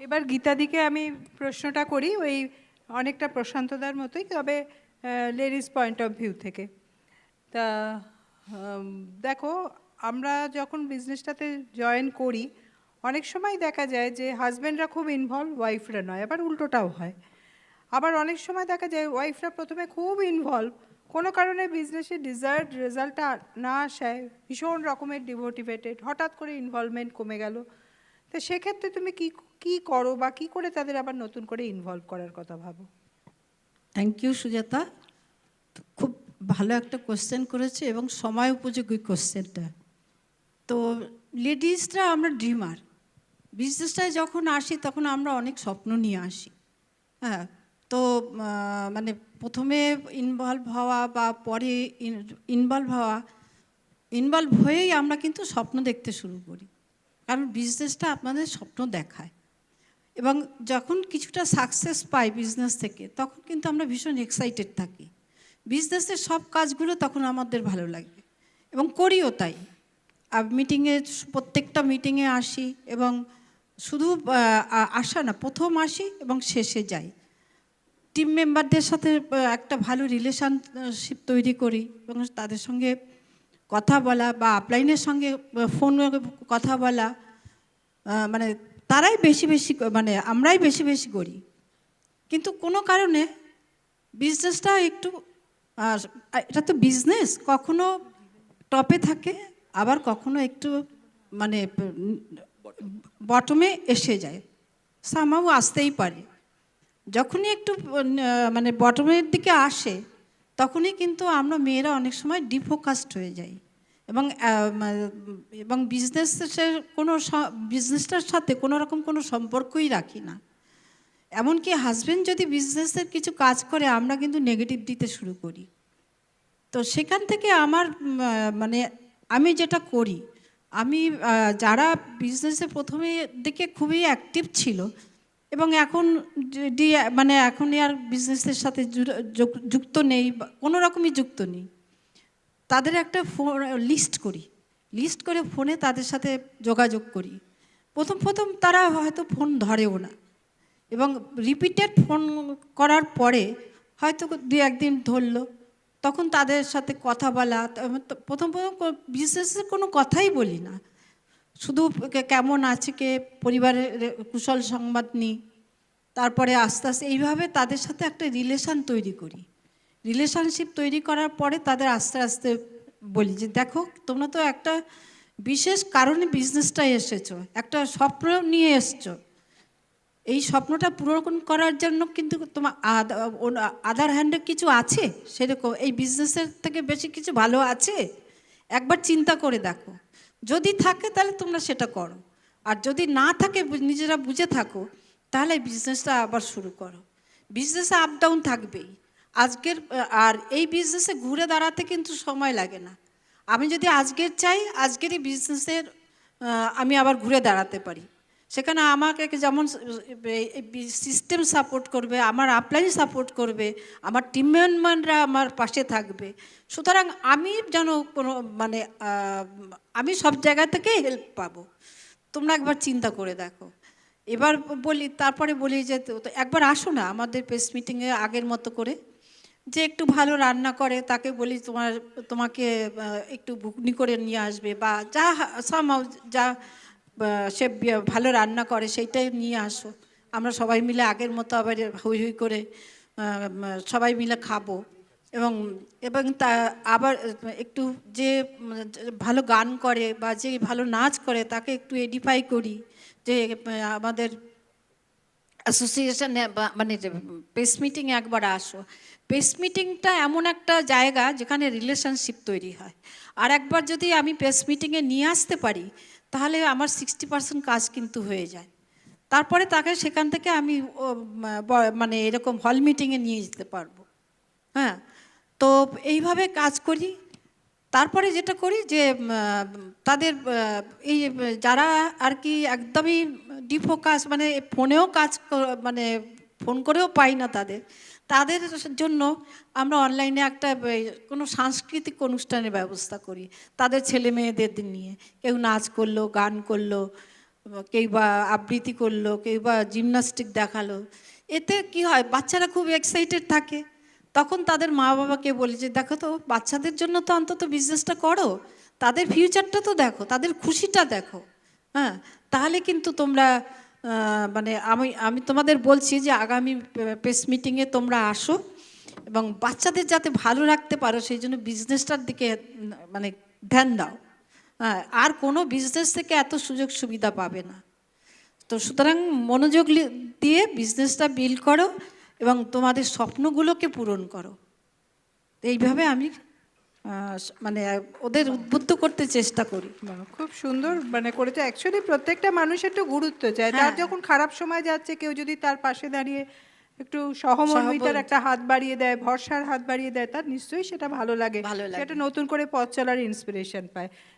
এবার গীতাদিকে আমি প্রশ্নটা করি ওই অনেকটা প্রশান্তদার মতোই, তবে লেডিস পয়েন্ট অফ ভিউ থেকে। তা দেখো, আমরা যখন বিজনেসটাতে জয়েন করি অনেক সময় দেখা যায় যে হাজব্যান্ডরা খুব ইনভলভ, ওয়াইফরা নয়, আবার উল্টোটাও হয়। আবার অনেক সময় দেখা যায় ওয়াইফরা প্রথমে খুব ইনভলভ, কোনো কারণে বিজনেসের ডিজায়ার্ড রেজাল্টটা না আসায় ভীষণ রকমের ডিমোটিভেটেড, হঠাৎ করে ইনভলভমেন্ট কমে গেল। তো সেক্ষেত্রে তুমি কি কি করো বা কি করে তাদের আবার নতুন করে ইনভলভ করার কথা ভাবো? থ্যাংক ইউ সুজাতা, খুব ভালো একটা কোশ্চেন করেছে এবং সময় উপযোগী কোশ্চেনটা। তো লেডিসরা আমরা ড্রিমার, বিজনেসটায় যখন আসি তখন আমরা অনেক স্বপ্ন নিয়ে আসি। হ্যাঁ, তো মানে প্রথমে ইনভলভ হওয়া বা পরে ইনভলভ হয়েই আমরা কিন্তু স্বপ্ন দেখতে শুরু করি, কারণ বিজনেসটা আপনাদের স্বপ্ন দেখায়। এবং যখন কিছুটা সাকসেস পাই বিজনেস থেকে তখন কিন্তু আমরা ভীষণ এক্সাইটেড থাকি, বিজনেসের সব কাজগুলো তখন আমাদের ভালো লাগে এবং করিও তাই। মিটিংয়ে, প্রত্যেকটা মিটিংয়ে আসি এবং শুধু আসা না, প্রথম আসি এবং শেষে যাই। টিম মেম্বারদের সাথে একটা ভালো রিলেশনশিপ তৈরি করি এবং তাদের সঙ্গে কথা বলা বা আপলাইনের সঙ্গে ফোনে কথা বলা, মানে তারাই বেশি বেশি, মানে আমরাই বেশি বেশি করি। কিন্তু কোনো কারণে বিজনেসটা একটু, এটা তো বিজনেস, কখনো টপে থাকে আবার কখনো একটু মানে বটমে এসে যায়, সামাও আসতেই পারে। যখনই একটু মানে বটমের দিকে আসে তখনই কিন্তু আমরা মেয়েরা অনেক সময় ডিফোকাসড হয়ে যাই এবং এবং বিজনেসটার সাথে কোনো রকম কোনো সম্পর্কই রাখি না। এমনকি হাজব্যান্ড যদি বিজনেসের কিছু কাজ করে আমরা কিন্তু নেগেটিভ দিতে শুরু করি। তো সেখান থেকে আমার মানে আমি যেটা করি, আমি যারা বিজনেসে প্রথমে দিকে খুবই অ্যাক্টিভ ছিল এবং এখন মানে এখন আর বিজনেসের সাথে যুক্ত নেই, কোনো রকমই যুক্ত নেই, তাদের একটা লিস্ট করি, লিস্ট করে ফোনে তাদের সাথে যোগাযোগ করি। প্রথম প্রথম তারা হয়তো ফোন ধরেও না এবং রিপিটেড ফোন করার পরে হয়তো দু একদিন ধরলো, তখন তাদের সাথে কথা বলা। প্রথম প্রথম বিজনেসের কোনো কথাই বলি না, শুধু কেমন আছে কে, পরিবারের কুশল সংবাদ নিই। তারপরে আস্তে আস্তে এইভাবে তাদের সাথে একটা রিলেশন তৈরি করি। রিলেশনশিপ তৈরি করার পরে তাদের আস্তে আস্তে বলি যে দেখো, তোমরা তো একটা বিশেষ কারণে বিজনেসটায় এসেছো, একটা স্বপ্ন নিয়ে এসছো, এই স্বপ্নটা পূরণ করার জন্য কিন্তু তোমার আদার হ্যান্ডে কিছু আছে, সেরকম এই বিজনেসের থেকে বেশি কিছু ভালো আছে, একবার চিন্তা করে দেখো। যদি থাকে তাহলে তোমরা সেটা করো, আর যদি না থাকে, নিজেরা বুঝে থাকো, তাহলে এই বিজনেসটা আবার শুরু করো। বিজনেসে আপ ডাউন থাকবেই আজকের, আর এই বিজনেসে ঘুরে দাঁড়াতে কিন্তু সময় লাগে না। আমি যদি আজকের চাই, আজকেরই বিজনেসের আমি আবার ঘুরে দাঁড়াতে পারি। সেখানে আমাকে যেমন সিস্টেম সাপোর্ট করবে, আমার আপলাইন সাপোর্ট করবে, আমার টিম মেম্বাররা আমার পাশে থাকবে। সুতরাং আমি যেন কোনো মানে আমি সব জায়গা থেকে হেল্প পাবো। তোমরা একবার চিন্তা করে দেখো। এবার বলি, তারপরে বলি যে একবার আসো না আমাদের প্রেস মিটিংয়ে আগের মতো করে, যে একটু ভালো রান্না করে তাকে বলি তোমাকে একটু ঘুগনি করে নিয়ে আসবে, বা যা সামাও যা সে ভালো রান্না করে সেইটাই নিয়ে আসো, আমরা সবাই মিলে আগের মতো আবার হই হই করে সবাই মিলে খাবো। এবং এবং তা আবার একটু যে ভালো গান করে বা যে ভালো নাচ করে তাকে একটু এডিফাই করি, যে আমাদের অ্যাসোসিয়েশনে মানে প্রেস মিটিংয়ে একবার আসো। প্রেস মিটিংটা এমন একটা জায়গা যেখানে রিলেশনশিপ তৈরি হয়, আর একবার যদি আমি প্রেস মিটিংয়ে নিয়ে আসতে পারি তাহলে আমার 60% কাজ কিন্তু হয়ে যায়। তারপরে তাকে সেখান থেকে আমি মানে এরকম হল মিটিংয়ে নিয়ে যেতে পারবো। হ্যাঁ, তো এইভাবে কাজ করি। তারপরে যেটা করি যে তাদের এই যারা আর কি একদমই ডিফোকাস, মানে ফোনেও কাজ মানে ফোন করেও পাই না তাদের, তাদের জন্য আমরা অনলাইনে একটা কোনো সাংস্কৃতিক অনুষ্ঠানের ব্যবস্থা করি। তাদের ছেলে মেয়েদের নিয়ে কেউ নাচ করলো, গান করলো, কেউ বা আবৃত্তি করলো, কেউ বা জিমনাস্টিক দেখালো। এতে কি হয়, বাচ্চারা খুব এক্সাইটেড থাকে। তখন তাদের মা বাবাকে বলি যে দেখো তো, বাচ্চাদের জন্য তো অন্তত বিজনেসটা করো, তাদের ফিউচারটা তো দেখো, তাদের খুশিটা দেখো। হ্যাঁ, তাহলে কিন্তু তোমরা মানে আমি আমি তোমাদের বলছি যে আগামী প্রেস মিটিংয়ে তোমরা আসো এবং বাচ্চাদের যাতে ভালো রাখতে পারো সেই জন্য বিজনেসটার দিকে মানে ধ্যান দাও। হ্যাঁ, আর কোনো বিজনেস থেকে এত সুযোগ সুবিধা পাবে না। তো সুতরাং মনোযোগ দিয়ে বিজনেসটা বিল্ড করো এবং তোমাদের স্বপ্নগুলোকে পূরণ করো। এইভাবে আমি মানে ওদের উদ্বুদ্ধ করতে চেষ্টা করি। বাহ, খুব সুন্দর মানে করেছে। অ্যাকচুয়ালি প্রত্যেকটা মানুষ একটু গুরুত্ব চায়, তার হ্যাঁ। যখন খারাপ সময় যাচ্ছে কেউ যদি তার পাশে দাঁড়িয়ে একটু সহমর্মিতার একটা হাত বাড়িয়ে দেয়, ভরসার হাত বাড়িয়ে দেয়, তার নিশ্চয়ই সেটা ভালো লাগে, ভালো লাগে। সেটা নতুন করে পথ চলার ইন্সপিরেশন পায়।